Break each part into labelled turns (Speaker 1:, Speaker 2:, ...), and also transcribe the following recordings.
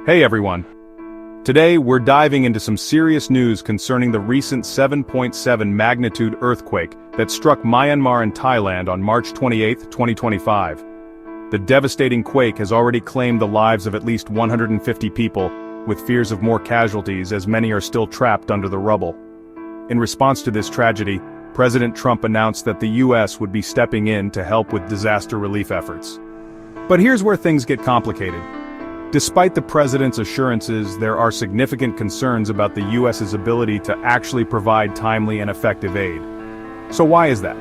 Speaker 1: Hey everyone. Today we're diving into some serious news concerning the recent 7.7 magnitude earthquake that struck Myanmar and Thailand on March 28, 2025. The devastating quake has already claimed the lives of at least 150 people, with fears of more casualties as many are still trapped under the rubble. In response to this tragedy, President Trump announced that the U.S. would be stepping in to help with disaster relief efforts. But here's where things get complicated. Despite the president's assurances, there are significant concerns about the U.S.'s ability to actually provide timely and effective aid. So why is that?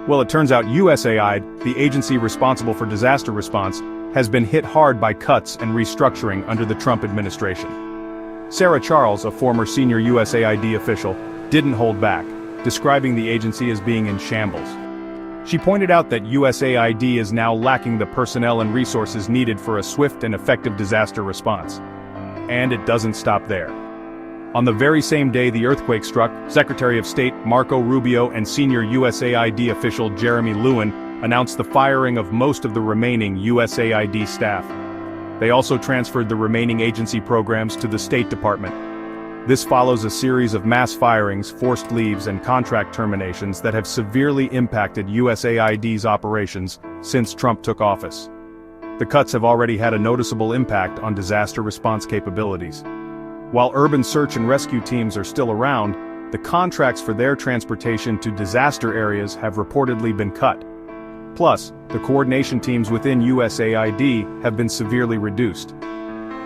Speaker 1: Well, it turns out USAID, the agency responsible for disaster response, has been hit hard by cuts and restructuring under the Trump administration. Sarah Charles, a former senior USAID official, didn't hold back, describing the agency as being in shambles. She pointed out that USAID is now lacking the personnel and resources needed for a swift and effective disaster response. And it doesn't stop there. On the very same day the earthquake struck, Secretary of State Marco Rubio and senior USAID official Jeremy Lewin announced the firing of most of the remaining USAID staff. They also transferred the remaining agency programs to the State Department. This follows a series of mass firings, forced leaves and contract terminations that have severely impacted USAID's operations since Trump took office. The cuts have already had a noticeable impact on disaster response capabilities. While urban search and rescue teams are still around, the contracts for their transportation to disaster areas have reportedly been cut. Plus, the coordination teams within USAID have been severely reduced.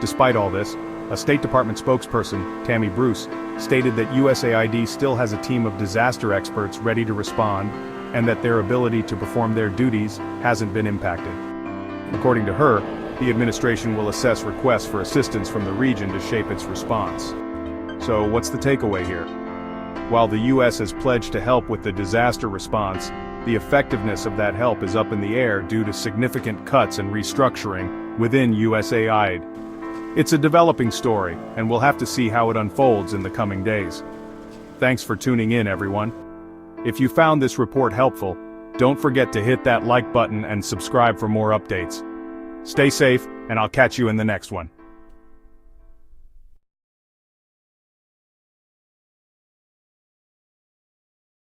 Speaker 1: Despite all this, a State Department spokesperson, Tammy Bruce, stated that USAID still has a team of disaster experts ready to respond, and that their ability to perform their duties hasn't been impacted. According to her, the administration will assess requests for assistance from the region to shape its response. So what's the takeaway here? While the U.S. has pledged to help with the disaster response, the effectiveness of that help is up in the air due to significant cuts and restructuring within USAID. It's a developing story, and we'll have to see how it unfolds in the coming days. Thanks for tuning in, everyone. If you found this report helpful, don't forget to hit that like button and subscribe for more updates. Stay safe, and I'll catch you in the next one.